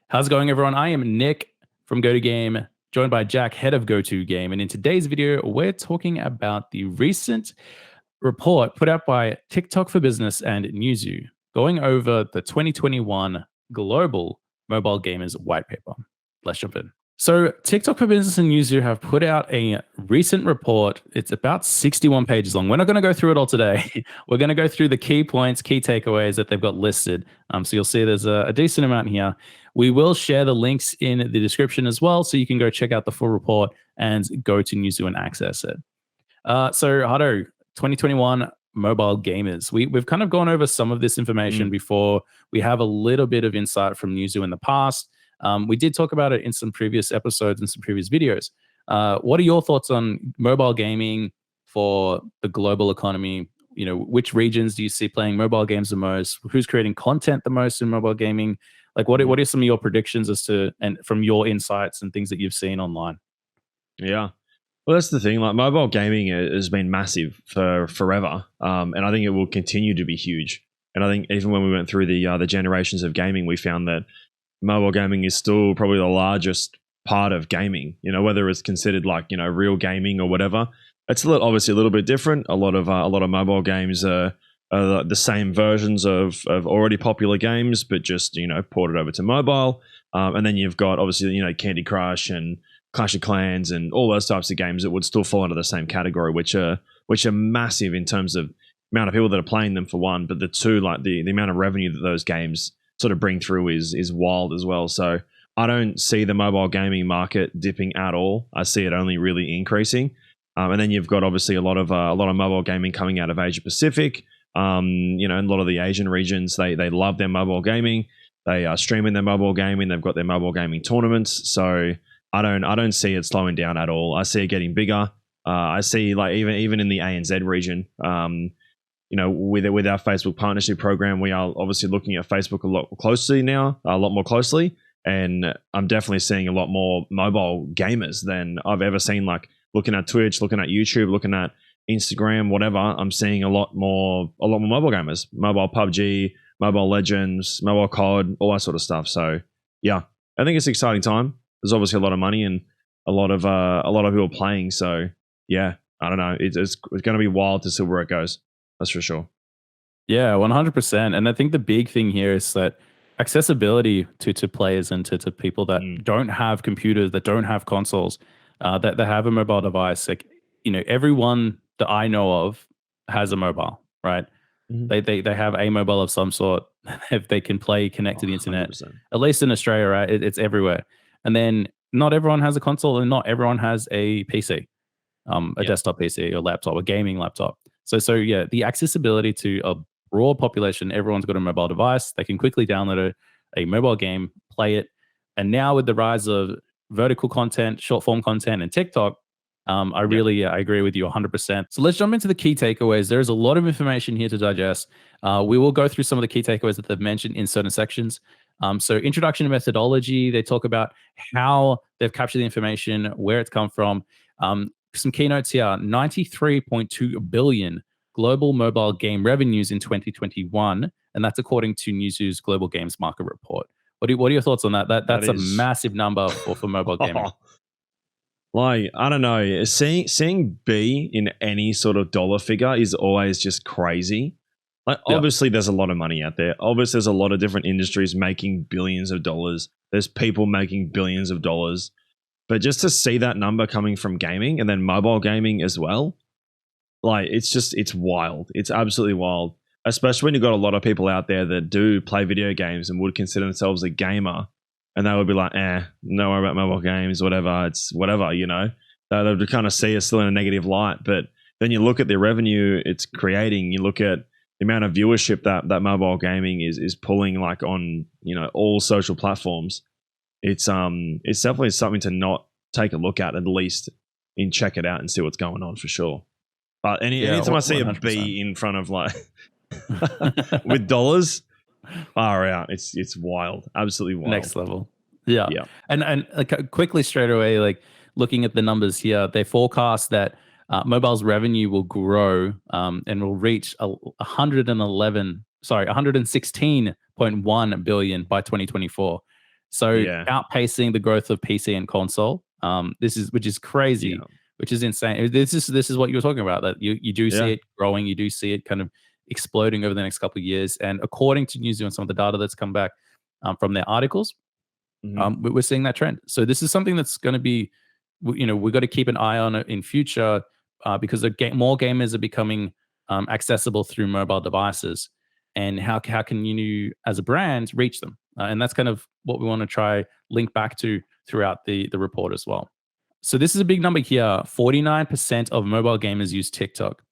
How's it going, everyone? I am Nick from Go2Game, joined by Jack, head of Go2Game. And in today's video, we're talking about the recent report put out by TikTok for Business and Newzoo, going over the 2021 Global Mobile Gamers White Paper. Let's jump in. So TikTok for Business and Newzoo have put out a recent report. It's about 61 pages long. We're not going to go through it all today. We're going to go through the key points, key takeaways that they've got listed. So you'll see there's a decent amount here. We will share the links in the description as well, so you can go check out the full report and go to Newzoo and access it. So Hado, 2021 mobile gamers. We've kind of gone over some of this information before. We have a little bit of insight from Newzoo in the past. We did talk about it in some previous episodes and some previous videos. What are your thoughts on mobile gaming for the global economy? You know, which regions do you see playing mobile games the most? Who's creating content the most in mobile gaming? Like, what are some of your predictions as to, and from your insights and things that you've seen online? Yeah. Well, that's the thing. Like, mobile gaming has been massive for forever, and I think it will continue to be huge. And I think even when we went through the generations of gaming, we found that mobile gaming is still probably the largest part of gaming. You know, whether it's considered like, you know, real gaming or whatever. It's obviously a little bit different. A lot of mobile games are the same versions of already popular games, but just, you know, ported over to mobile. And then you've got obviously, you know, Candy Crush and Clash of Clans and all those types of games that would still fall into the same category, which are massive in terms of amount of people that are playing them for one, but the two, like the amount of revenue that those games sort of bring through is wild as well. So I don't see the mobile gaming market dipping at all. I see it only really increasing. And then you've got obviously a lot of mobile gaming coming out of Asia Pacific. You know, and a lot of the Asian regions, they love their mobile gaming. They are streaming their mobile gaming. They've got their mobile gaming tournaments. So I don't see it slowing down at all. I see it getting bigger. I see, like, even in the ANZ region, you know, with our Facebook partnership program, we are obviously looking at Facebook a lot more closely. And I'm definitely seeing a lot more mobile gamers than I've ever seen. Like, looking at Twitch, looking at YouTube, looking at Instagram, whatever, I'm seeing a lot more mobile gamers, mobile PUBG, mobile Legends, mobile COD, all that sort of stuff. So yeah, I think it's an exciting time. There's obviously a lot of money and a lot of people playing. So yeah, I don't know. It's going to be wild to see where it goes. That's for sure. Yeah, 100%. And I think the big thing here is that accessibility to players and to people that don't have computers, that don't have consoles, that have a mobile device. Like, you know, everyone that I know of has a mobile, right? They have a mobile of some sort. If they can connect to the internet, 100%. at least in Australia, right? It's everywhere. And then not everyone has a console, and not everyone has a PC, a desktop PC or laptop, a gaming laptop. So yeah, the accessibility to a broad population, everyone's got a mobile device. They can quickly download a mobile game, play it. And now with the rise of vertical content, short form content, and TikTok, I agree with you 100%. So let's jump into the key takeaways. There's a lot of information here to digest. We will go through some of the key takeaways that they've mentioned in certain sections. So introduction to methodology, they talk about how they've captured the information, where it's come from. Some keynotes here: 93.2 billion global mobile game revenues in 2021, and that's according to Newzoo's Global Games Market Report. What are your thoughts on that? That's a massive number for mobile gaming. Like, I don't know, seeing B in any sort of dollar figure is always just crazy. Like, obviously there's a lot of money out there. Obviously there's a lot of different industries making billions of dollars. There's people making billions of dollars. But just to see that number coming from gaming and then mobile gaming as well, like, it's wild. It's absolutely wild. Especially when you've got a lot of people out there that do play video games and would consider themselves a gamer. And they would be like, no worry about mobile games, whatever. It's whatever, you know. They would kind of see us still in a negative light. But then you look at the revenue it's creating. You look at the amount of viewership that mobile gaming is pulling, like, on, you know, all social platforms. It's definitely something to not take a look at least, and check it out and see what's going on for sure. But anytime I see 100%. A B in front of, like, with dollars, far out, it's wild, absolutely wild, next level. Yeah. And quickly, straight away, like, looking at the numbers here, they forecast that mobile's revenue will grow and will reach 116.1 billion by 2024. So Yeah. outpacing the growth of PC and console. Which is crazy, Yeah. which is insane. This is what you were talking about, that you do see Yeah. it growing, you do see it kind of exploding over the next couple of years. And according to New Zealand, some of the data that's come back from their articles, Hmm. we're seeing that trend. So this is something that's going to be, we've got to keep an eye on it in future, because more gamers are becoming accessible through mobile devices. And how can you, as a brand, reach them? And that's kind of what we want to try link back to throughout the report as well. So this is a big number here. 49% of mobile gamers use TikTok.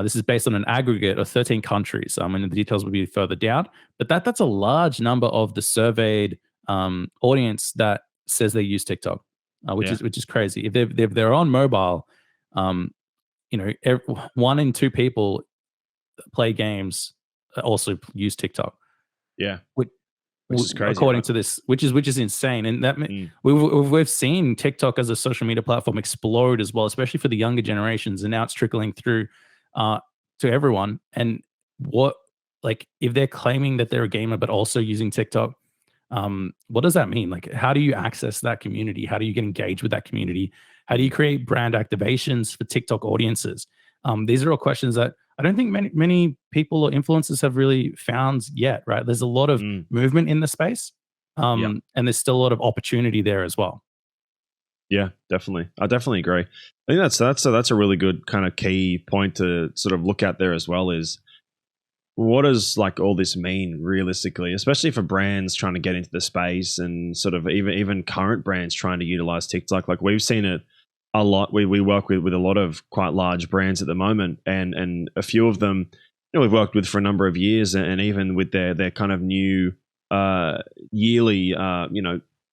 This is based on an aggregate of 13 countries. And the details will be further down. But that's a large number of the surveyed audience that says they use TikTok, Yeah. which is crazy. If they're on mobile, um, 1 in 2 people play games also use TikTok. Yeah. Which, Which is crazy, according right? to this, which is insane. And that Mm. we've seen TikTok as a social media platform explode as well, especially for the younger generations, and now it's trickling through uh, to everyone. And what, like, if they're claiming that they're a gamer but also using TikTok, what does that mean? Like, how do you access that community? How do you get engaged with that community? How do you Mm. create brand activations for TikTok audiences? These are all questions that I don't think many people or influencers have really found yet, right? There's a lot of Mm. movement in the space, Yeah. and there's still a lot of opportunity there as well. Yeah, definitely. I definitely agree. I think that's a really good kind of key point to sort of look at there as well, is what does like all this mean realistically, especially for brands trying to get into the space, and sort of even current brands trying to utilize TikTok. Like, we've seen it a lot. We work with a lot of quite large brands at the moment, and a few of them, we've worked with for a number of years, and even with their kind of new yearly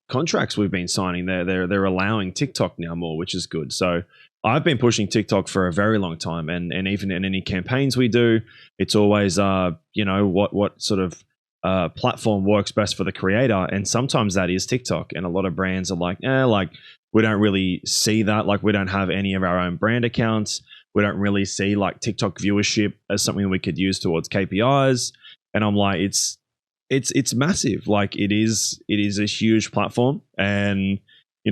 contracts we've been signing, they're allowing TikTok now more, which is good. So I've been pushing TikTok for a very long time, and even in any campaigns we do, it's always what sort of platform works best for the creator, and sometimes that is TikTok. And a lot of brands are like, we don't really see that. Like, we don't have any of our own brand accounts. We don't really see like TikTok viewership as something we could use towards KPIs. And I'm like, it's massive. Like, it is a huge platform, and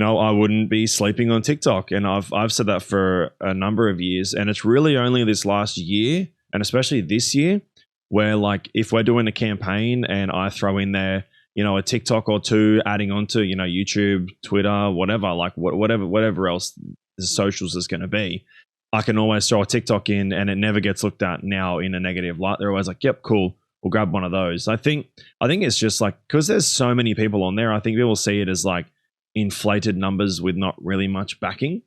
I wouldn't be sleeping on TikTok. And I've said that for a number of years, and it's really only this last year, and especially this year, where like if we're doing a campaign and I throw in there, a TikTok or two, adding on to YouTube, Twitter, whatever, like whatever else the socials is going to be, I can always throw a TikTok in, and it never gets looked at now in a negative light. They're always like, "Yep, cool. We'll grab one of those." I think it's just like, because there's so many people on there, I think people see it as like inflated numbers with not really much backing.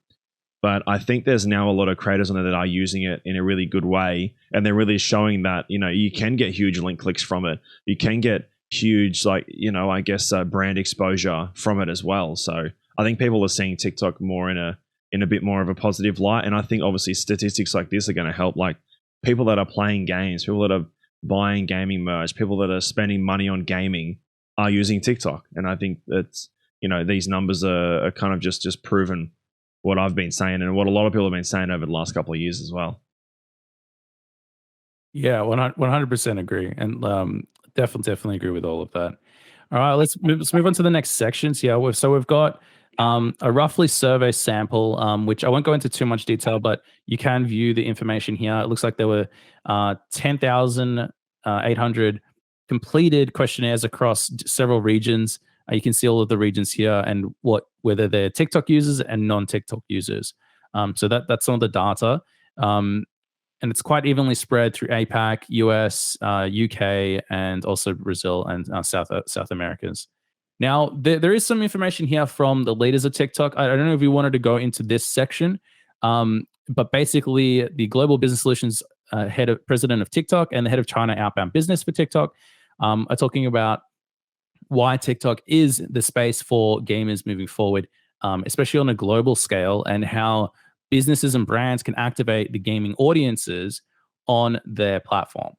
But I think there's now a lot of creators on there that are using it in a really good way, and they're really showing that you can get huge link clicks from it. You can get huge, like I guess brand exposure from it as well. So I think people are seeing TikTok more in a bit more of a positive light, and I think obviously statistics like this are going to help, like people that are playing games, people that are buying gaming merch, people that are spending money on gaming are using TikTok. And I think that's these numbers are kind of just proven what I've been saying, and what a lot of people have been saying over the last couple of years as well. Yeah, 100% agree, and definitely agree with all of that. All right, let's move on to the next sections here. We've got a roughly survey sample, which I won't go into too much detail, but you can view the information here. It looks like there were 10,800 completed questionnaires across several regions. You can see all of the regions here, and whether they're TikTok users and non-TikTok users. So that's some of the data. And it's quite evenly spread through APAC, US, UK, and also Brazil and South Americas. Now, there is some information here from the leaders of TikTok. I don't know if you wanted to go into this section, but basically, the Global Business Solutions president of TikTok and the head of China outbound business for TikTok are talking about why TikTok is the space for gamers moving forward, especially on a global scale, and how businesses and brands can activate the gaming audiences on their platform.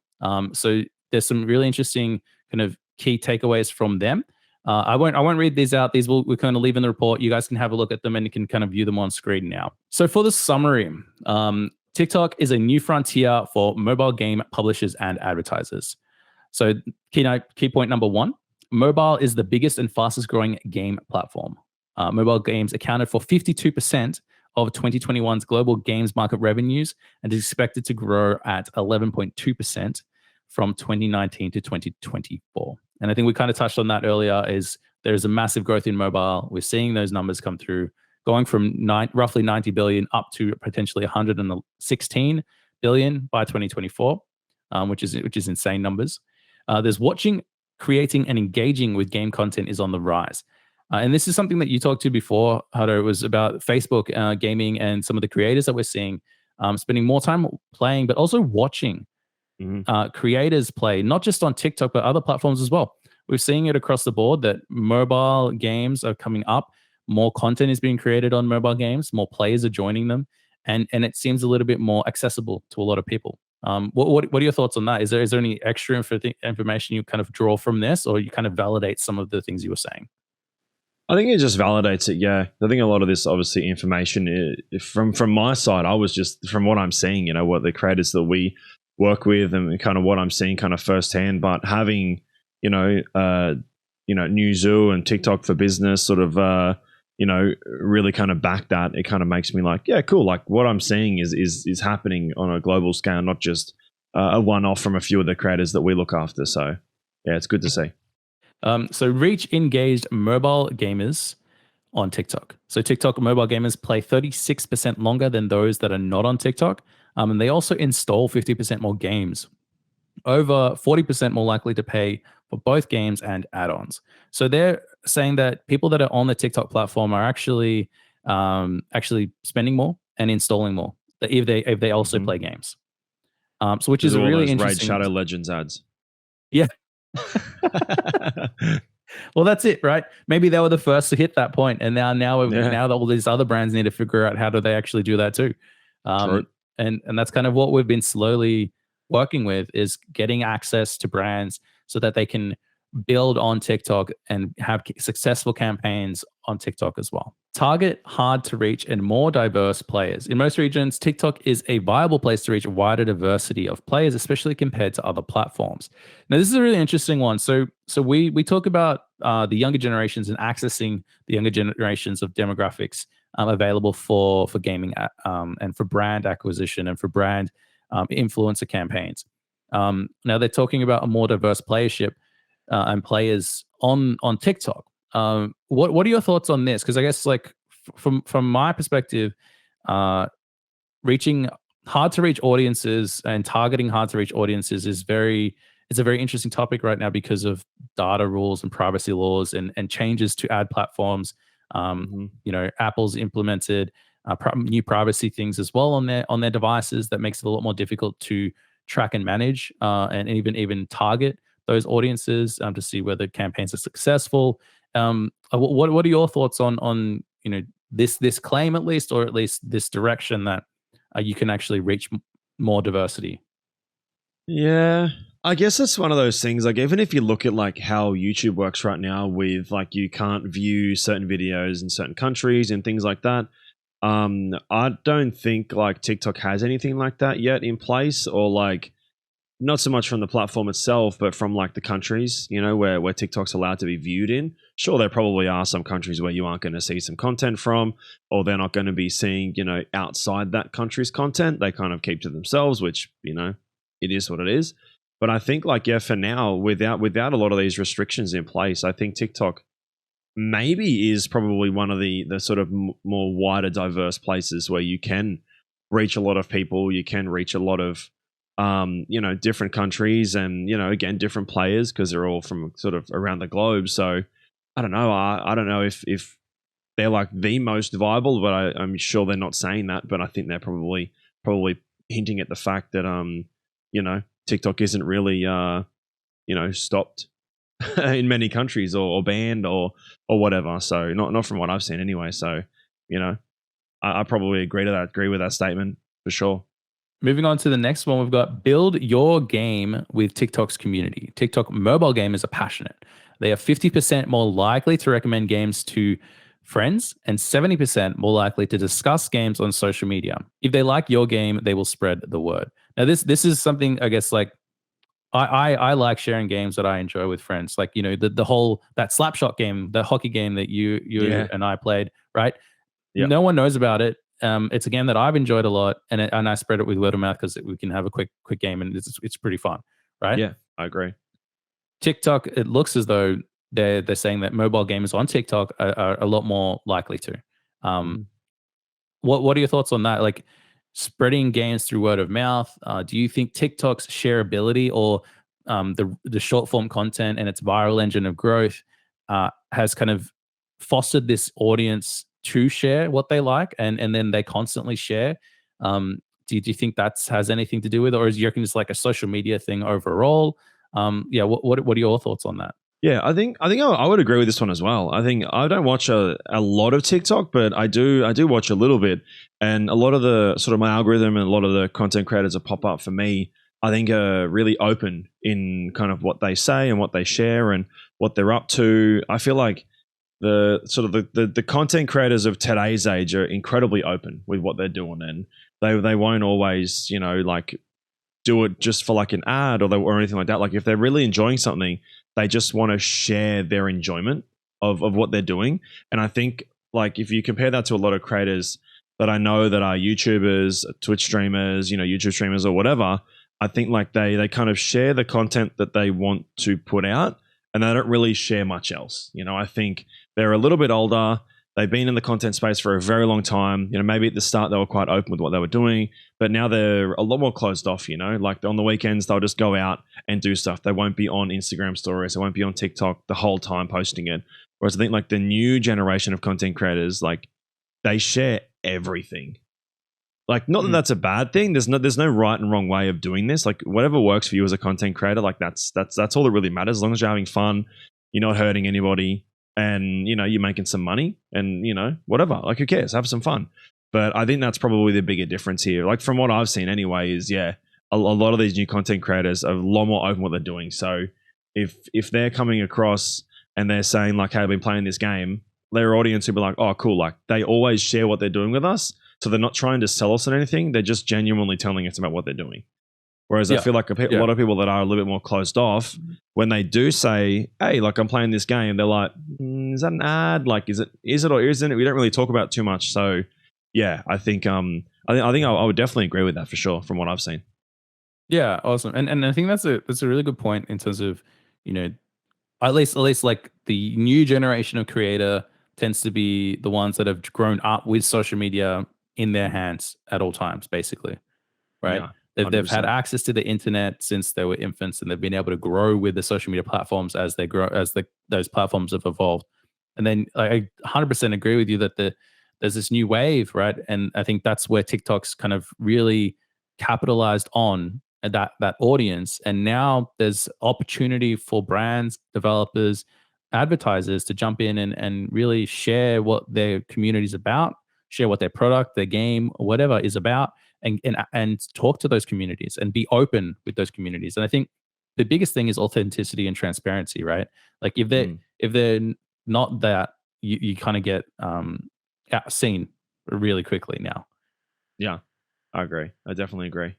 So there's some really interesting kind of key takeaways from them. I won't read these out. These we'll kind of leave in the report. You guys can have a look at them, and you can kind of view them on screen now. So for the summary, TikTok is a new frontier for mobile game publishers and advertisers. So key point number one, mobile is the biggest and fastest growing game platform. Mobile games accounted for 52% of 2021's global games market revenues and is expected to grow at 11.2% from 2019 to 2024. And I think we kind of touched on that earlier, is there's a massive growth in mobile. We're seeing those numbers come through, going from roughly 90 billion up to potentially 116 billion by 2024, which is insane numbers. There's watching, creating, and engaging with game content is on the rise. And this is something that you talked to before, Hato. It was about Facebook gaming and some of the creators that we're seeing spending more time playing, but also watching creators play, not just on TikTok, but other platforms as well. We're seeing it across the board that mobile games are coming up. More content is being created on mobile games. More players are joining them. And it seems a little bit more accessible to a lot of people. What are your thoughts on that? Is there any extra information you kind of draw from this, or you kind of validate some of the things you were saying? I think it just validates it. Yeah, I think a lot of this, obviously, information from my side, I was just from what I'm seeing, what the creators that we work with and kind of what I'm seeing kind of firsthand. But having Newzoo and TikTok for Business sort of really kind of back that, it kind of makes me like, yeah, cool. Like what I'm seeing is happening on a global scale, not just a one-off from a few of the creators that we look after. So yeah, it's good to see. So reach engaged mobile gamers on TikTok. So TikTok mobile gamers play 36% longer than those that are not on TikTok. And they also install 50% more games, over 40% more likely to pay for both games and add-ons. So they're saying that people that are on the TikTok platform are actually spending more and installing more if they also play games. So which is a really interesting. Raid Shadow Legends ads. Yeah. Well, that's it, right? Maybe they were the first to hit that point, and now all these other brands need to figure out how do they actually do that too. And that's kind of what we've been slowly working with, is getting access to brands so that they can build on TikTok and have successful campaigns on TikTok as well. Target hard to reach and more diverse players. In most regions, TikTok is a viable place to reach a wider diversity of players, especially compared to other platforms. Now, this is a really interesting one. So we talk about the younger generations and accessing the younger generations of demographics available for gaming and for brand acquisition and for brand influencer campaigns. Now they're talking about a more diverse playership and players on TikTok. What are your thoughts on this? Because I guess, like, from my perspective, reaching hard to reach audiences and targeting hard to reach audiences is it's a very interesting topic right now because of data rules and privacy laws and changes to ad platforms. Apple's implemented new privacy things as well on their devices that makes it a lot more difficult to track and manage and even target those audiences to see whether campaigns are successful. What are your thoughts on this claim, at least, or at least this direction that you can actually reach more diversity? Yeah, I guess it's one of those things. Like, even if you look at like how YouTube works right now, with like you can't view certain videos in certain countries and things like that. I don't think like TikTok has anything like that yet in place, or like not so much from the platform itself, but from like the countries, where TikTok's allowed to be viewed in. Sure, there probably are some countries where you aren't going to see some content from, or they're not going to be seeing, outside that country's content. They kind of keep to themselves, which, it is what it is. But I think like, yeah, for now, without a lot of these restrictions in place, I think TikTok maybe is probably one of the sort of more wider, diverse places where you can reach a lot of people. You can reach a lot of different countries and, again, different players, because they're all from sort of around the globe. So I don't know. I don't know if they're like the most viable, but I'm sure they're not saying that. But I think they're probably hinting at the fact that TikTok isn't really stopped in many countries or banned or whatever. So not from what I've seen anyway. So I probably agree with that statement for sure. Moving on to the next one, we've got build your game with TikTok's community. TikTok mobile gamers are passionate. They are 50% more likely to recommend games to friends and 70% more likely to discuss games on social media. If they like your game, they will spread the word. Now, this is something, I guess, like, I like sharing games that I enjoy with friends. Like, the whole that slapshot game, the hockey game that you Yeah. and I played, right? Yeah. No one knows about it. It's a game that I've enjoyed a lot, and I spread it with word of mouth because we can have a quick game, and it's pretty fun, right? Yeah. I agree. TikTok, it looks as though they're saying that mobile gamers on TikTok are a lot more likely to. Um, Mhm. what are your thoughts on that? Like spreading games through word of mouth. Do you think TikTok's shareability or the short form content and its viral engine of growth has kind of fostered this audience to share what they like, and then they constantly share? Do you think that's has anything to do with it, or is you reckon it's like a social media thing overall? Yeah, what are your thoughts on that? Yeah, I would agree with this one as well. I think I don't watch a lot of TikTok, but I do watch a little bit, and a lot of the sort of my algorithm and a lot of the content creators that pop up for me, I think are really open in kind of what they say and what they share and what they're up to. I feel like the sort of the content creators of today's age are incredibly open with what they're doing, and they won't always like do it just for like an ad or anything like that. Like if they're really enjoying something, they just want to share their enjoyment of what they're doing. And I think like if you compare that to a lot of creators that I know that are YouTubers, Twitch streamers, YouTube streamers or whatever, I think like they kind of share the content that they want to put out and they don't really share much else. I think they're a little bit older. They've been in the content space for a very long time. Maybe at the start they were quite open with what they were doing, but now they're a lot more closed off. Like on the weekends they'll just go out and do stuff. They won't be on Instagram stories. They won't be on TikTok the whole time posting it. Whereas I think like the new generation of content creators, like they share everything. Like not that Mm. that's a bad thing. There's no right and wrong way of doing this. Like whatever works for you as a content creator, like that's all that really matters. As long as you're having fun, you're not hurting anybody, and you're making some money, and whatever. Like who cares? Have some fun. But I think that's probably the bigger difference here. Like from what I've seen, anyway, is yeah, a lot of these new content creators are a lot more open what they're doing. So if they're coming across and they're saying like, "Hey, I've been playing this game," their audience will be like, "Oh, cool!" Like they always share what they're doing with us, so they're not trying to sell us on anything. They're just genuinely telling us about what they're doing. Whereas I Yeah, feel like a yeah. lot of people that are a little bit more closed off, when they do say, "Hey, like I'm playing this game," they're like, "Is that an ad? Like, is it or isn't it?" We don't really talk about it too much. So, yeah, I would definitely agree with that for sure from what I've seen. Yeah, awesome. And I think that's a really good point in terms of, you know, at least like the new generation of creator tends to be the ones that have grown up with social media in their hands at all times, basically, right? Yeah, They've had 100%. access to the internet since they were infants, and they've been able to grow with the social media platforms as they grow, as those platforms have evolved. And then I 100% agree with you that there's this new wave, right? And I think that's where TikTok's kind of really capitalized on that audience. And now there's opportunity for brands, developers, advertisers to jump in and really share what their community is about, share what their product, their game, whatever is about, and talk to those communities and be open with those communities. And I think the biggest thing is authenticity and transparency, right? Like Mm, if they're not that, you kind of get seen really quickly now. yeah, I agree. I definitely agree.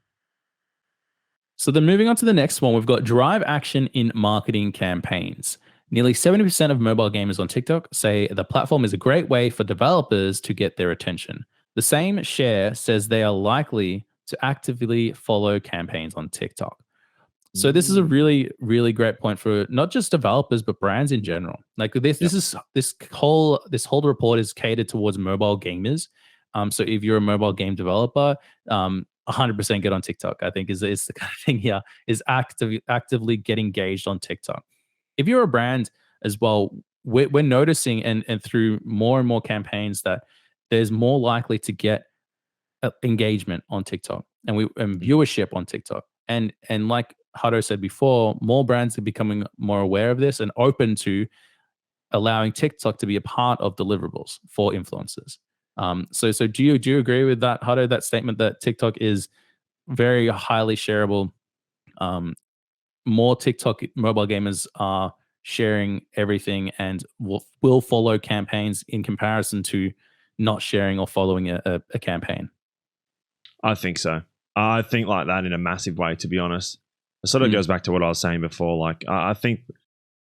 So then moving on to the next one, we've got drive action in marketing campaigns. Nearly 70% of mobile gamers on TikTok say the platform is a great way for developers to get their attention. The same share says they are likely to actively follow campaigns on TikTok. So this is a Mm, really, really great point for not just developers but brands in general. Like this, yep. this whole report is catered towards mobile gamers. So if you're a mobile game developer, 100% get on TikTok. I think is the kind of thing here is actively get engaged on TikTok. If you're a brand as well, we're noticing and through more and more campaigns that there's more likely to get engagement on TikTok and Mm, viewership on TikTok. And like Hado said before, more brands are becoming more aware of this and open to allowing TikTok to be a part of deliverables for influencers. So do you agree with that, Hado? That statement that TikTok is very highly shareable. Um, More TikTok mobile gamers are sharing everything and will follow campaigns in comparison to not sharing or following a campaign. I think so. I think like that in a massive way, to be honest. It sort of goes back to what I was saying before. Like, I think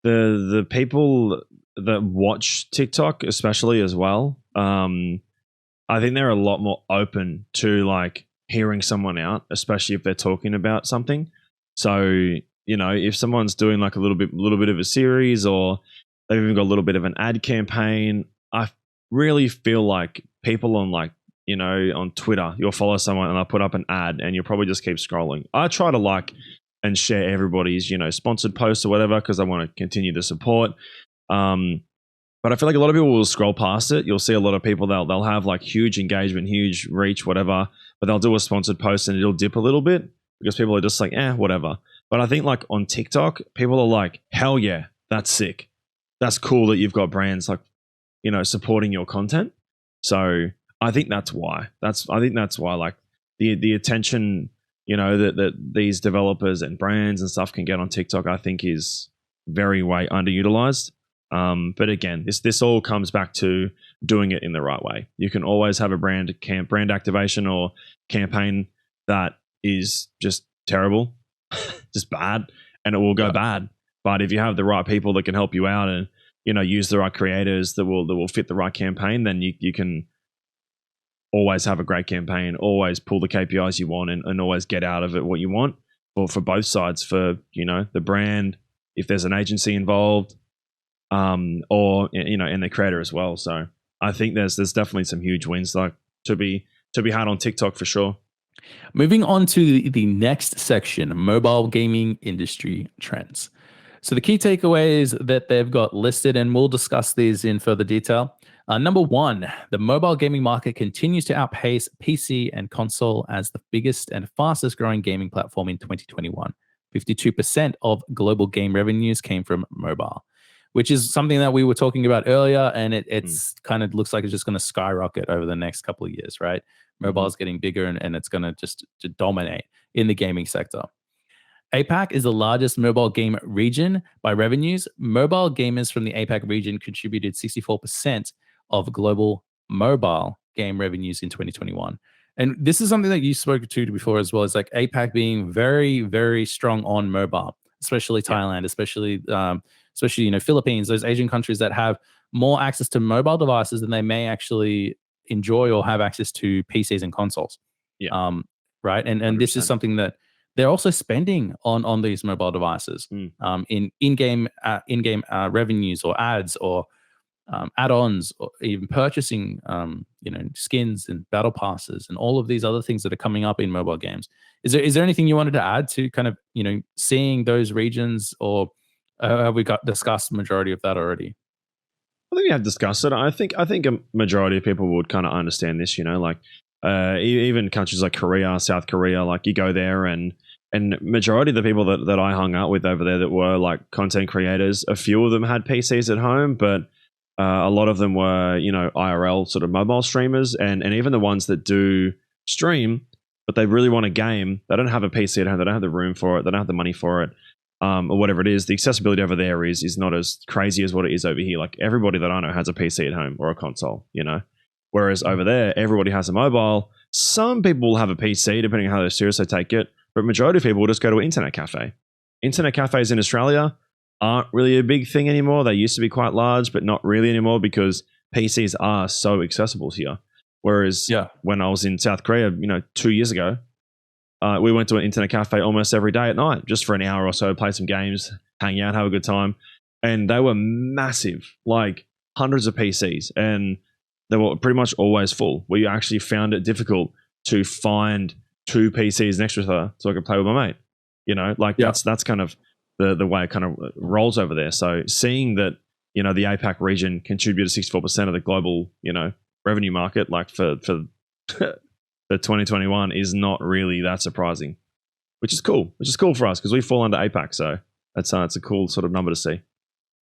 the people that watch TikTok, especially as well, I think they're a lot more open to like hearing someone out, especially if they're talking about something. So, if someone's doing like a little bit of a series, or they've even got a little bit of an ad campaign, I really feel like people on like, on Twitter, you'll follow someone and they'll put up an ad and you'll probably just keep scrolling. I try to like and share everybody's, sponsored posts or whatever, because I want to continue to support. But I feel like a lot of people will scroll past it. You'll see a lot of people, they'll have like huge engagement, huge reach, whatever, but they'll do a sponsored post and it'll dip a little bit because people are just like, whatever. But I think like on TikTok, people are like, hell yeah, that's sick. That's cool that you've got brands like, supporting your content. So I think that's why. I think that's why like the attention, that these developers and brands and stuff can get on TikTok, I think is very way underutilized. But again, this all comes back to doing it in the right way. You can always have a brand activation or campaign that is just terrible, just bad, and it will go bad. But if you have the right people that can help you out and use the right creators that will fit the right campaign, then you can always have a great campaign, always pull the KPIs you want, and always get out of it what you want. Or for both sides, for the brand, if there's an agency involved, or and the creator as well. So I think there's definitely some huge wins like to be had on TikTok for sure. Moving on to the next section, mobile gaming industry trends. So the key takeaways that they've got listed, and we'll discuss these in further detail. Number one, the mobile gaming market continues to outpace PC and console as the biggest and fastest growing gaming platform in 2021. 52% of global game revenues came from mobile, which is something that we were talking about earlier, and it's kind of looks like it's just going to skyrocket over the next couple of years, right? Mobile is getting bigger, and it's going to just to dominate in the gaming sector. APAC is the largest mobile game region by revenues. Mobile gamers from the APAC region contributed 64% of global mobile game revenues in 2021. And this is something that you spoke to before as well. It's like APAC being very, very strong on mobile, especially Thailand, especially Philippines, those Asian countries that have more access to mobile devices than they may actually enjoy or have access to PCs and consoles. Right. And this is something that they're also spending on these mobile devices in-game revenues or ads or add-ons, or even purchasing skins and battle passes and all of these other things that are coming up in mobile games. Is there anything you wanted to add to kind of seeing those regions, or have we discussed the majority of that already? I think we have discussed it. I think a majority of people would kind of understand this. Like even countries like Korea, South Korea, like you go there and majority of the people that I hung out with over there that were like content creators, a few of them had PCs at home, but a lot of them were, IRL sort of mobile streamers, and even the ones that do stream, but they really want a game, they don't have a PC at home, they don't have the room for it, they don't have the money for it, or whatever it is. The accessibility over there is not as crazy as what it is over here. Like everybody that I know has a PC at home or a console, whereas over there, everybody has a mobile. Some people will have a PC, depending on how serious they take it, but majority of people will just go to an internet cafe. Internet cafes in Australia aren't really a big thing anymore. They used to be quite large, but not really anymore because PCs are so accessible here. Whereas when I was in South Korea, 2 years ago, we went to an internet cafe almost every day at night, just for an hour or so, play some games, hang out, have a good time. And they were massive, like hundreds of PCs, and they were pretty much always full. We actually found it difficult to find 2 PCs next to each other so I could play with my mate. That's kind of the way it kind of rolls over there. So seeing that, the APAC region contributed 64% of the global, revenue market, like for 2021 is not really that surprising, which is cool for us because we fall under APAC. So it's a cool sort of number to see.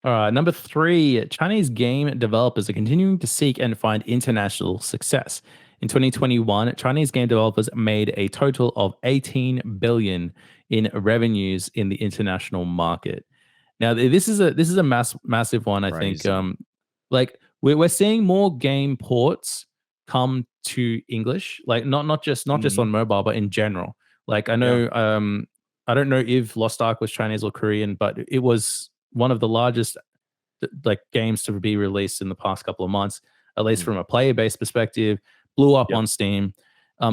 All right, number 3, Chinese game developers are continuing to seek and find international success. In 2021, Chinese game developers made a total of 18 billion in revenues in the international market. Now, this is a massive one. I think, like we're seeing more game ports come to English, like not just on mobile, but in general. Like I know I don't know if Lost Ark was Chinese or Korean, but it was one of the largest like games to be released in the past couple of months, at least Mm. from a player base perspective. Blew up Yep. on Steam.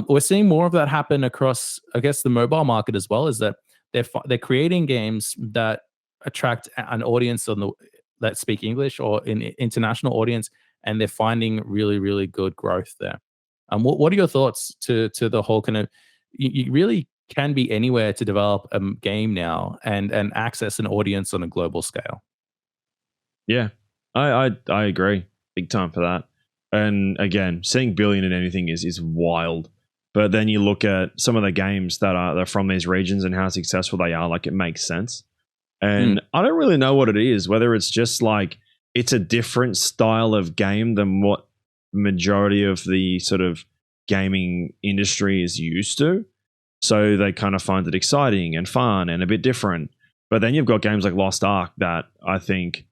We're seeing more of that happen across, I guess, the mobile market as well. Is that they're creating games that attract an audience on the that speak English or an international audience, and they're finding really good growth there. What are your thoughts to the whole kind of you really can be anywhere to develop a game now and access an audience on a global scale. Yeah, I agree big time for that. And again, seeing billion in anything is wild. But then you look at some of the games that are from these regions and how successful they are. Like it makes sense. Mm, And I don't really know what it is. Whether it's just like it's a different style of game than what majority of the sort of gaming industry is used to. So they kind of find it exciting and fun and a bit different. But then you've got games like Lost Ark that I think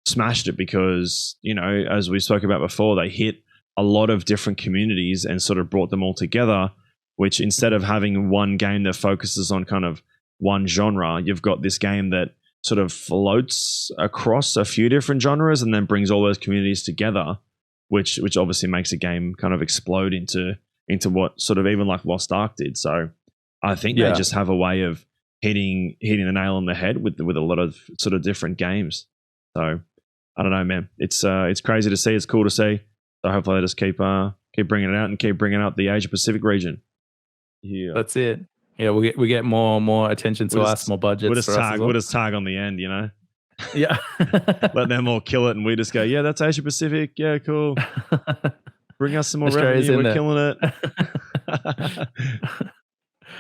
smashed it because, you know, as we spoke about before, they hit a lot of different communities and sort of brought them all together, which instead of having one game that focuses on kind of one genre, you've got this game that sort of floats across a few different genres and then brings all those communities together, which obviously makes a game kind of explode into what sort of even like Lost Ark did. So I think they yeah, just have a way of hitting the nail on the head with a lot of sort of different games. So I don't know, man. It's crazy to see. It's cool to see. So hopefully they just keep bringing it out and keep bringing up the Asia Pacific region. Yeah, that's it. Yeah, we get more attention to us, more budgets for us as we'll well. just tag on the end, you know. Yeah. Let them all kill it, and we just go, yeah, that's Asia Pacific. Yeah, cool. Bring us some more Australia's revenue. in We're there. killing it.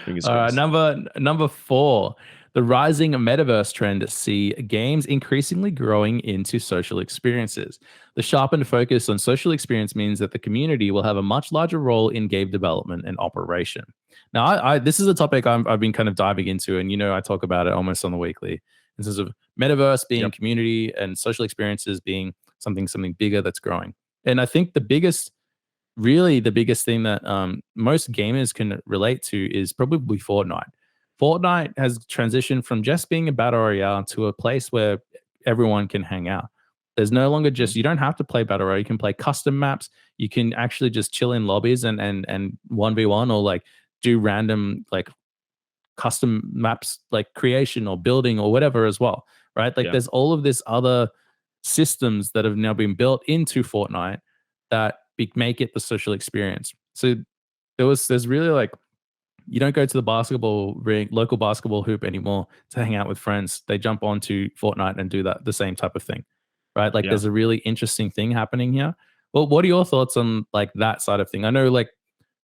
Fingers All right, crossed. number 4. The rising metaverse trend see games increasingly growing into social experiences. The sharpened focus on social experience means that the community will have a much larger role in game development and operation. Now, this is a topic I've been kind of diving into, and I talk about it almost on the weekly. In terms of metaverse being Yep. community and social experiences being something bigger that's growing. And I think the biggest thing that most gamers can relate to is probably Fortnite. Fortnite has transitioned from just being a battle royale to a place where everyone can hang out. There's no longer just Mhm. you don't have to play battle royale. You can play custom maps. You can actually just chill in lobbies and 1v1 or like do random like custom maps like creation or building or whatever as well. Right? Like Yeah. there's all of this other systems that have now been built into Fortnite that make it the social experience. So there's really like you don't go to the basketball ring, local basketball hoop anymore to hang out with friends. They jump onto Fortnite and do the same type of thing, right? Like Yeah. there's a really interesting thing happening here. Well, what are your thoughts on like that side of thing? I know, like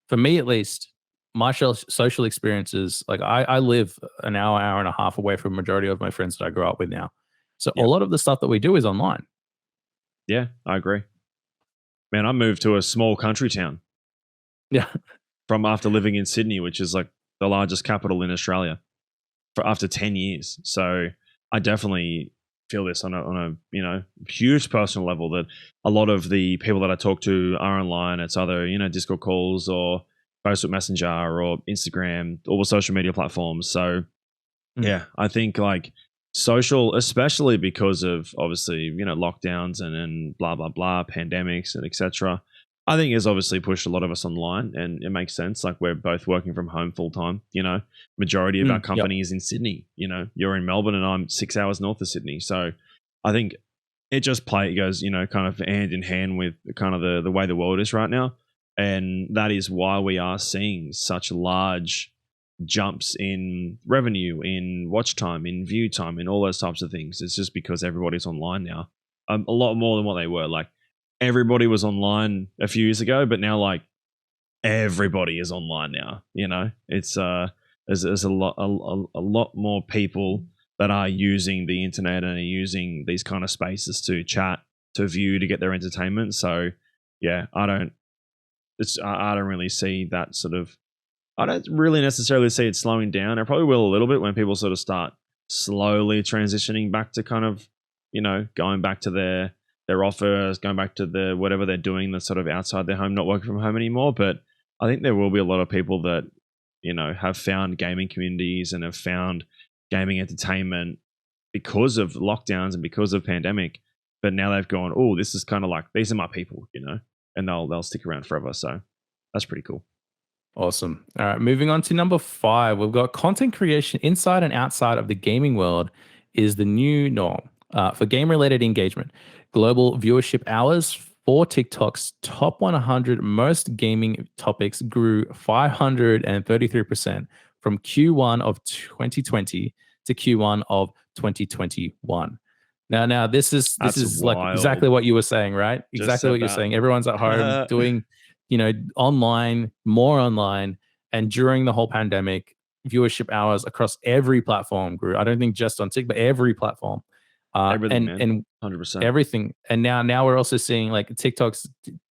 for me at least, my social experiences, like I live an hour and a half away from majority of my friends that I grew up with now. So a Yep. lot of the stuff that we do is online. Yeah. I agree. Man, I moved to a small country town Yeah. from after living in Sydney, which is like the largest capital in Australia, for after 10 years. So I definitely feel this on a huge personal level that a lot of the people that I talk to are online. It's either, Discord calls or Facebook Messenger or Instagram, all the social media platforms. So Mm. yeah, I think like social, especially because of obviously, lockdowns and blah, blah, blah, pandemics and etc. I think has obviously pushed a lot of us online, and it makes sense. Like we're both working from home full time, majority of our Yep. company is in Sydney, you're in Melbourne and I'm 6 hours north of Sydney. So I think it just goes, kind of hand in hand with kind of the way the world is right now. And that is why we are seeing such large jumps in revenue, in watch time, in view time, in all those types of things. It's just because everybody's online now, a lot more than what they were. Like everybody was online a few years ago, but now like everybody is online now. It's there's a lot more people that are using the internet and are using these kind of spaces to chat, to view, to get their entertainment. So yeah, I don't really see that sort of. I don't really necessarily see it slowing down. I probably will a little bit when people sort of start slowly transitioning back to kind of, going back to their offers, going back to the whatever they're doing that's sort of outside their home, not working from home anymore. But I think there will be a lot of people that have found gaming communities and have found gaming entertainment because of lockdowns and because of pandemic. But now they've gone, oh, this is kind of like, these are my people, and they'll stick around forever. So that's pretty cool. Awesome. All right, moving on to number 5. We've got content creation inside and outside of the gaming world is the new norm for game-related engagement. Global viewership hours for TikTok's top 100 most gaming topics grew 533% from Q1 of 2020 to Q1 of 2021. Now this is like exactly what you were saying, right? Exactly what you're saying. Everyone's at home doing more online, and during the whole pandemic, viewership hours across every platform grew. I don't think just on TikTok, but every platform. Everything, man. 100%. Everything. And now we're also seeing like TikTok's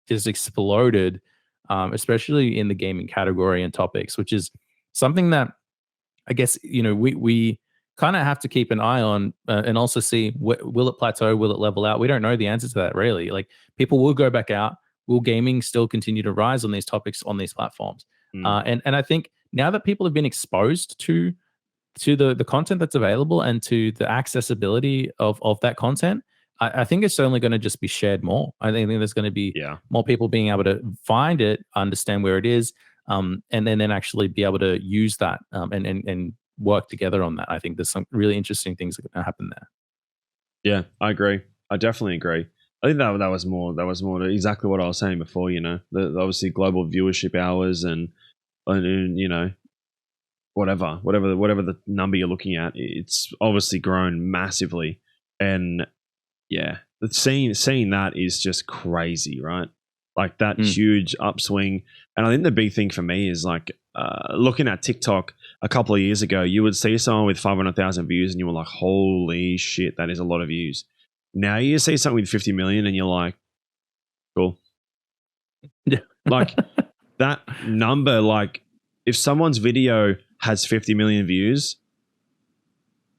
just exploded, especially in the gaming category and topics, which is something that I guess we kind of have to keep an eye on and also see will it plateau, will it level out? We don't know the answer to that really. Like people will go back out. Will gaming still continue to rise on these topics on these platforms? And I think now that people have been exposed to the content that's available and to the accessibility of that content, I think it's only going to just be shared more. I think there's going to be more people being able to find it, understand where it is, and then actually be able to use that and work together on that. I think there's some really interesting things that are going to happen there. Yeah, I agree. I definitely agree. I think that was more to exactly what I was saying before. The obviously global viewership hours and whatever the number you're looking at, it's obviously grown massively, and seeing that is just crazy, right? Like that huge upswing. And I think the big thing for me is like looking at TikTok a couple of years ago, you would see someone with 500,000 views and you were like, holy shit, that is a lot of views. Now you see something with 50 million and you're like, cool. Yeah. Like that number, like if someone's video has 50 million views,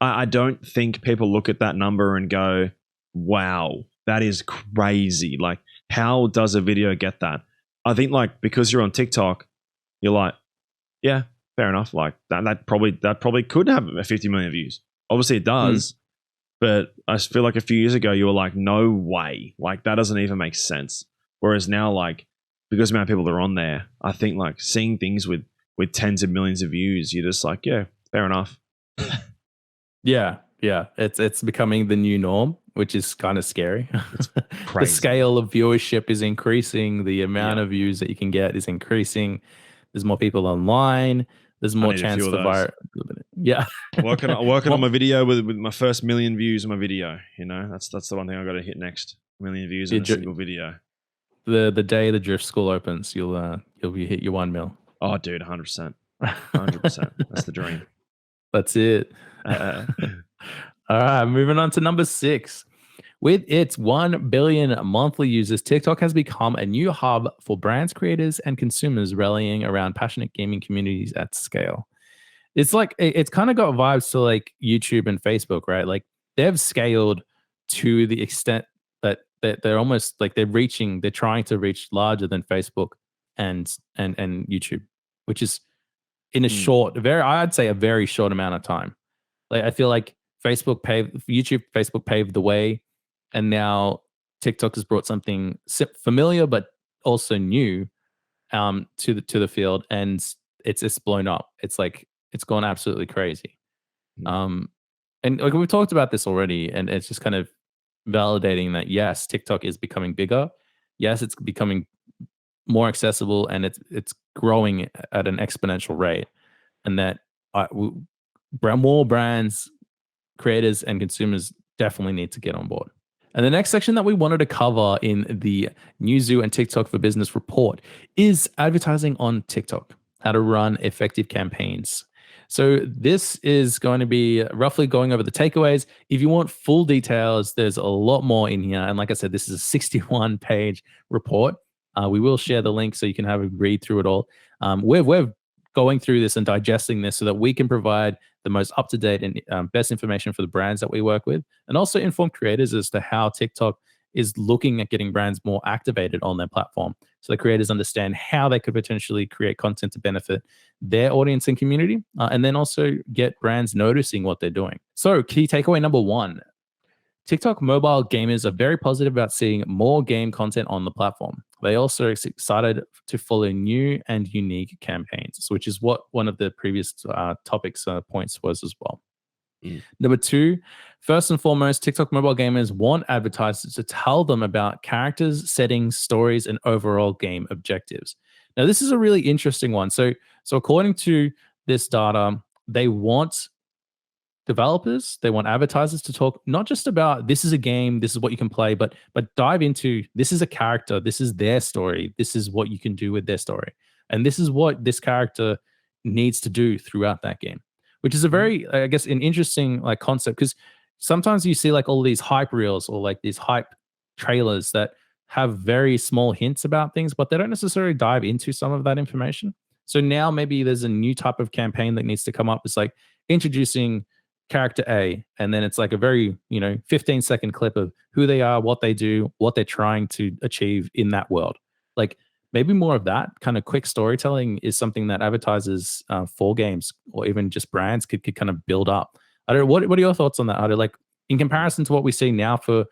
I don't think people look at that number and go, wow, that is crazy. Like, how does a video get that? I think like because you're on TikTok, you're like, yeah, fair enough. Like that probably could have 50 million views. Obviously it does. But I feel like a few years ago, you were like, no way. Like, that doesn't even make sense. Whereas now, like, because the amount of people that are on there, I think, like, seeing things with tens of millions of views, you're just like, yeah, fair enough. Yeah. It's becoming the new norm, which is kind of scary. It's crazy. The scale of viewership is increasing. The amount of views that you can get is increasing. There's more people online. There's more chance for viral. Yeah. working on my video with my first million views on my video. That's the one thing I got to hit next. 1 million views in a single video. The day the drift school opens, you'll be hit your 1 mil. Oh, dude, 100%. 100%. That's the dream. That's it. All right, moving on to number 6. With its 1 billion monthly users, TikTok has become a new hub for brands, creators, and consumers rallying around passionate gaming communities at scale. It's like it's kind of got vibes to like YouTube and Facebook, right? Like they've scaled to the extent that they're almost like they're trying to reach larger than Facebook and YouTube, which is in a I'd say a very short amount of time. Like I feel like Facebook paved the way. And now TikTok has brought something familiar but also new to the field, and it's blown up. It's like it's gone absolutely crazy. And like we've talked about this already, and it's just kind of validating that yes, TikTok is becoming bigger. Yes, it's becoming more accessible, and it's growing at an exponential rate, and that more brands, creators, and consumers definitely need to get on board. And the next section that we wanted to cover in the Newzoo and TikTok for Business report is advertising on TikTok, how to run effective campaigns. So this is going to be roughly going over the takeaways. If you want full details, there's a lot more in here. And like I said, this is a 61-page report. We will share the link so you can have a read through it all. We're going through this and digesting this so that we can provide the most up-to-date and best information for the brands that we work with, and also inform creators as to how TikTok is looking at getting brands more activated on their platform, so the creators understand how they could potentially create content to benefit their audience and community, and then also get brands noticing what they're doing. So, key takeaway number one: TikTok mobile gamers are very positive about seeing more game content on the platform. They also are excited to follow new and unique campaigns, which is what one of the previous topics points was as well. Mm. Number two, first and foremost, TikTok mobile gamers want advertisers to tell them about characters, settings, stories, and overall game objectives. Now, this is a really interesting one. So according to this data, they want developers, they want advertisers to talk not just about this is a game, this is what you can play, but dive into this is a character, this is their story, this is what you can do with their story, and this is what this character needs to do throughout that game, which is a very, I guess, an interesting like concept, because sometimes you see like all these hype reels or like these hype trailers that have very small hints about things, but they don't necessarily dive into some of that information. So now maybe there's a new type of campaign that needs to come up. It's like introducing character A, and then it's like a very, 15-second clip of who they are, what they do, what they're trying to achieve in that world. Like maybe more of that kind of quick storytelling is something that advertisers for games or even just brands could kind of build up. I don't know. What are your thoughts on that? Are like in comparison to what we see now for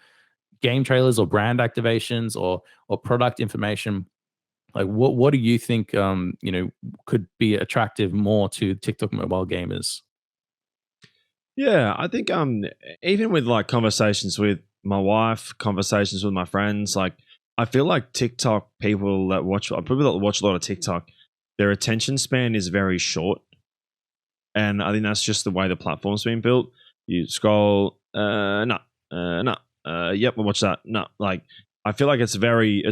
game trailers or brand activations or product information? Like what do you think could be attractive more to TikTok mobile gamers? Yeah, I think even with like conversations with my wife, conversations with my friends, like I feel like TikTok people that watch a lot of TikTok, their attention span is very short. And I think that's just the way the platform's been built. You scroll, no, no, yep, we'll watch that. No, like I feel like it's very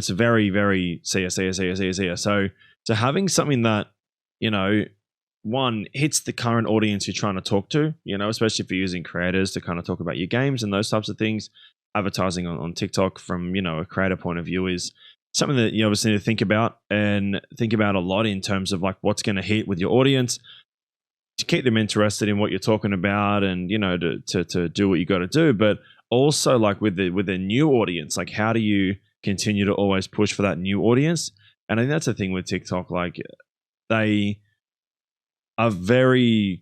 see ya. So having something that, one hits the current audience you're trying to talk to, especially if you're using creators to kind of talk about your games and those types of things. Advertising on TikTok from, a creator point of view is something that you obviously need to think about a lot in terms of like what's going to hit with your audience to keep them interested in what you're talking about and, to do what you got to do. But also like with the new audience, like how do you continue to always push for that new audience? And I think that's the thing with TikTok, like they are very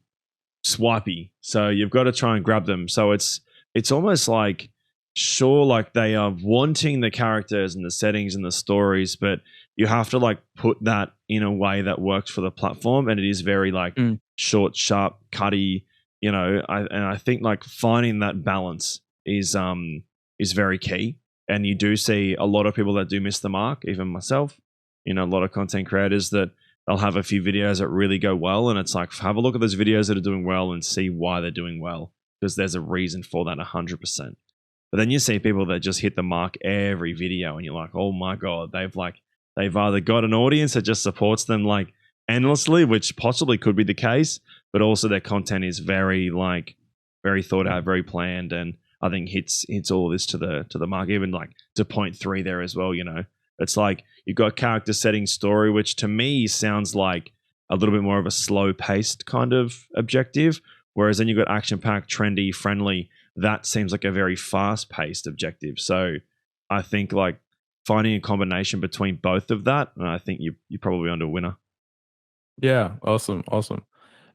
swipey, so you've got to try and grab them. So it's almost like, sure, like they are wanting the characters and the settings and the stories, but you have to like put that in a way that works for the platform, and it is very like short, sharp, cutty. I think like finding that balance is very key. And you do see a lot of people that do miss the mark, even myself. A lot of content creators that they'll have a few videos that really go well, and it's like, have a look at those videos that are doing well and see why they're doing well, because there's a reason for that 100%. But then you see people that just hit the mark every video, and you're like, oh my God, they've either got an audience that just supports them like endlessly, which possibly could be the case, but also their content is very thought out, very planned, and I think hits all of this to the mark, even like to point 3 there as well. It's like you've got character setting story, which to me sounds like a little bit more of a slow paced kind of objective. Whereas then you've got action packed, trendy, friendly. That seems like a very fast paced objective. So I think like finding a combination between both of that, and I think you're probably onto a winner. Yeah, awesome.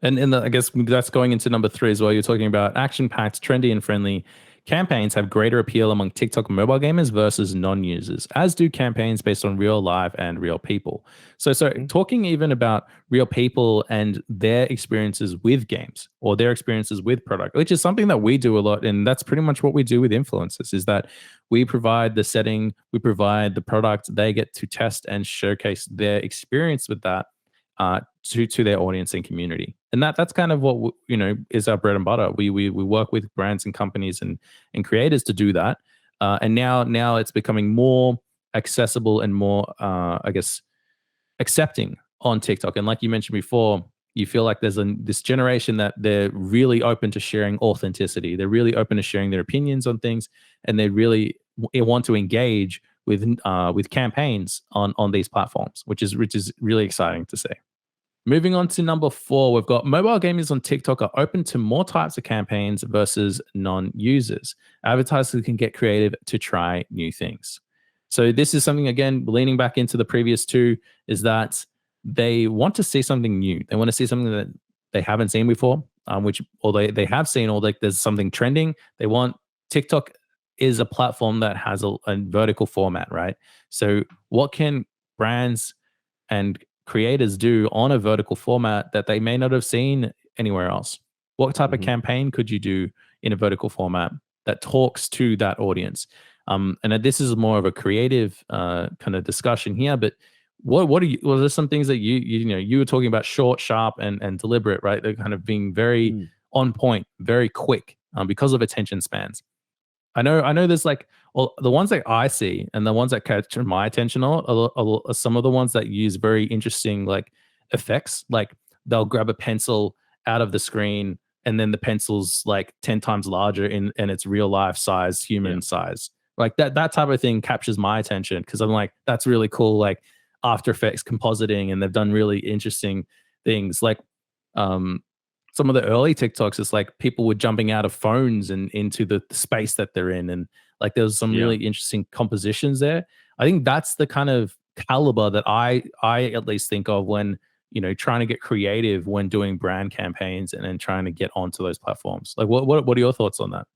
And I guess that's going into number 3 as well. You're talking about action-packed, trendy, and friendly campaigns have greater appeal among TikTok mobile gamers versus non-users, as do campaigns based on real life and real people. So talking even about real people and their experiences with games or their experiences with product, which is something that we do a lot, and that's pretty much what we do with influencers, is that we provide the setting, we provide the product, they get to test and showcase their experience with that to their audience and community, and that's kind of what is our bread and butter. We work with brands and companies and creators to do that, and now it's becoming more accessible and more, I guess, accepting on TikTok. And like you mentioned before, you feel like there's this generation that they're really open to sharing authenticity. They're really open to sharing their opinions on things, and they really want to engage with campaigns on these platforms, which is really exciting to see. Moving on to number 4, we've got mobile gamers on TikTok are open to more types of campaigns versus non-users. Advertisers can get creative to try new things. So this is something, again, leaning back into the previous two, is that they want to see something new. They want to see something that they haven't seen before, which, or they have seen, or like there's something trending. They want TikTok is a platform that has a vertical format, right? So what can brands and creators do on a vertical format that they may not have seen anywhere else? What type of Mhm. campaign could you do in a vertical format that talks to that audience? And this is more of a creative kind of discussion here, but what are you? Well, there's some things that you were talking about, short, sharp, and deliberate, right? They're kind of being very Mm. on point, very quick, because of attention spans. I know there's like, well, the ones that I see and the ones that catch my attention are some of the ones that use very interesting like effects. Like they'll grab a pencil out of the screen and then the pencil's like 10 times larger in its real life size, Yeah. human size. Like that type of thing captures my attention because I'm like, that's really cool. Like After Effects compositing, and they've done really interesting things. Like um some of the early TikToks, it's like people were jumping out of phones and into the space that they're in. And like there's some Yeah. really interesting compositions there. I think that's the kind of caliber that I at least think of when, trying to get creative when doing brand campaigns and then trying to get onto those platforms. Like what are your thoughts on that?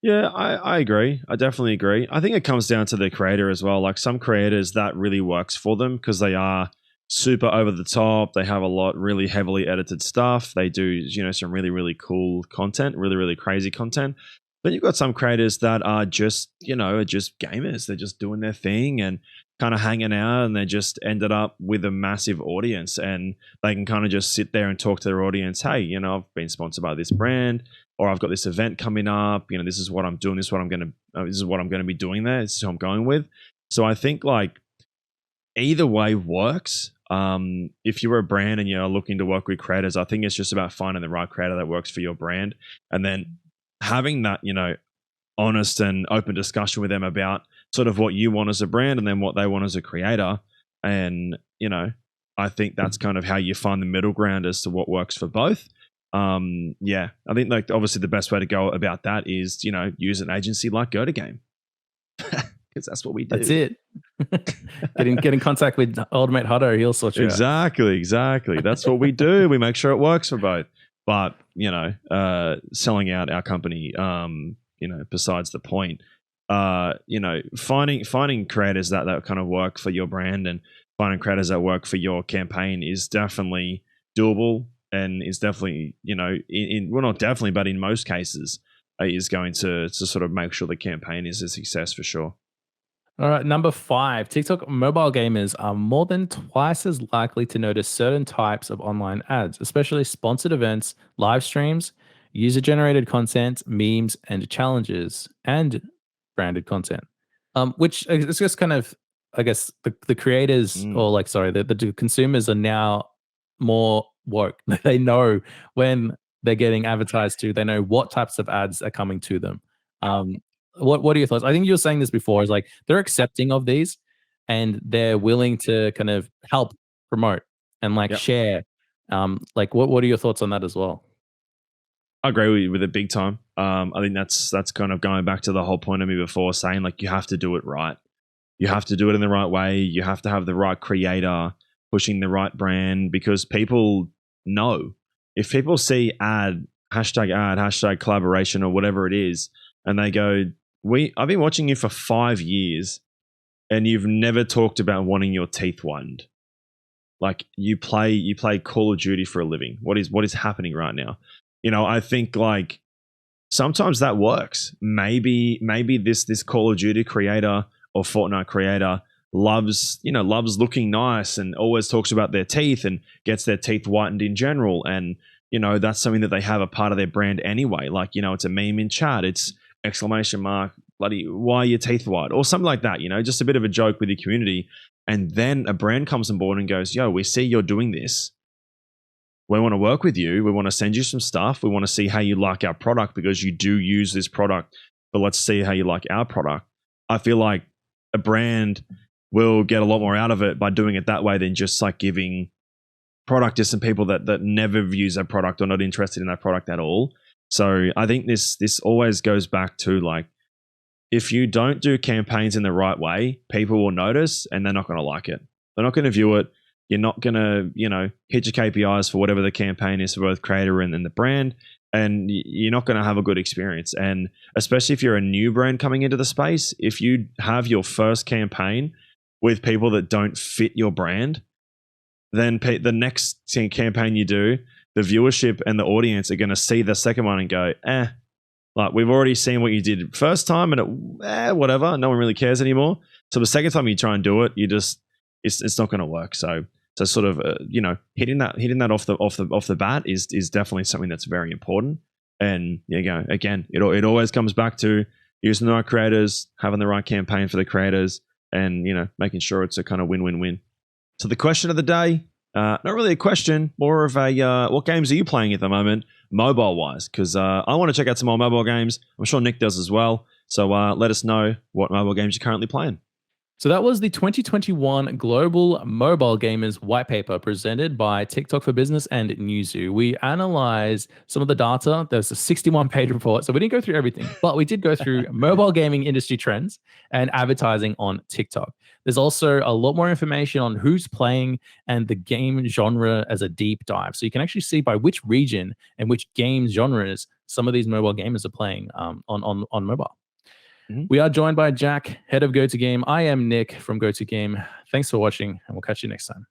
Yeah, I agree. I definitely agree. I think it comes down to the creator as well. Like some creators, that really works for them because they are super over the top. They have a lot really heavily edited stuff. They do, some really, really cool content, really, really crazy content. But you've got some creators that are just, are just gamers. They're just doing their thing and kind of hanging out, and they just ended up with a massive audience, and they can kind of just sit there and talk to their audience. Hey, I've been sponsored by this brand, or I've got this event coming up. This is what I'm doing. This is what I'm going to be doing there. This is who I'm going with. So I think like either way works. If you're a brand and you're looking to work with creators, I think it's just about finding the right creator that works for your brand, and then having that, honest and open discussion with them about sort of what you want as a brand and then what they want as a creator. And, I think that's kind of how you find the middle ground as to what works for both. Yeah, I think like obviously the best way to go about that is, use an agency like goto.game. Because that's what we do. That's it. Get in contact with old mate Hutto. He'll sort you out. Exactly. That's what we do. We make sure it works for both. But, selling out our company, besides the point. Finding creators that kind of work for your brand and finding creators that work for your campaign is definitely doable, and is definitely, well, not definitely, but in most cases, is going to sort of make sure the campaign is a success for sure. All right, number 5, TikTok mobile gamers are more than twice as likely to notice certain types of online ads, especially sponsored events, live streams, user generated content, memes, and challenges, and branded content. Which is just kind of, I guess, the creators, Mm. or like, sorry, the consumers are now more woke. They know when they're getting advertised to, they know what types of ads are coming to them. Um, what are your thoughts? I think you were saying this before, is like they're accepting of these and they're willing to kind of help promote and like Yep. share. Like what are your thoughts on that as well? I agree with it big time. I think that's kind of going back to the whole point of me before, saying like you have to do it right. You have to do it in the right way. You have to have the right creator pushing the right brand, because people know if people see ad, hashtag collaboration, or whatever it is, and they go, I've been watching you for 5 years and you've never talked about wanting your teeth whitened. Like you play Call of Duty for a living. What is happening right now? I think like sometimes that works. Maybe this Call of Duty creator or Fortnite creator loves looking nice and always talks about their teeth and gets their teeth whitened in general, and that's something that they have a part of their brand anyway. Like it's a meme in chat. It's exclamation mark bloody why are your teeth white, or something like that. Just a bit of a joke with your community, and then a brand comes on board and goes, yo, we see you're doing this. We want to work with you. We want to send you some stuff. We want to see how you like our product, because you do use this product, but let's see how you like our product. I feel like a brand will get a lot more out of it by doing it that way than just like giving product to some people that never use that product or not interested in that product at all. So I think this always goes back to like, if you don't do campaigns in the right way, people will notice and they're not going to like it. They're not going to view it. You're not going to, hit your KPIs for whatever the campaign is for both creator and the brand, and you're not going to have a good experience. And especially if you're a new brand coming into the space, if you have your first campaign with people that don't fit your brand, then the next campaign you do, the viewership and the audience are going to see the second one and go, like, we've already seen what you did first time, and it, whatever. No one really cares anymore. So the second time you try and do it, it's not going to work. So sort of hitting that off the bat is definitely something that's very important. And again, it always comes back to using the right creators, having the right campaign for the creators, and making sure it's a kind of win-win-win. So the question of the day, not really a question, more of a what games are you playing at the moment, mobile-wise? Because I want to check out some more mobile games. I'm sure Nick does as well. So let us know what mobile games you're currently playing. So that was the 2021 Global Mobile Gamers White Paper presented by TikTok for Business and Newzoo. We analyzed some of the data. There's a 61-page report, so we didn't go through everything, but we did go through mobile gaming industry trends and advertising on TikTok. There's also a lot more information on who's playing and the game genre as a deep dive. So you can actually see by which region and which game genres some of these mobile gamers are playing on mobile. We are joined by Jack, head of Go to Game. I am Nick from Go to Game. Thanks for watching, and we'll catch you next time.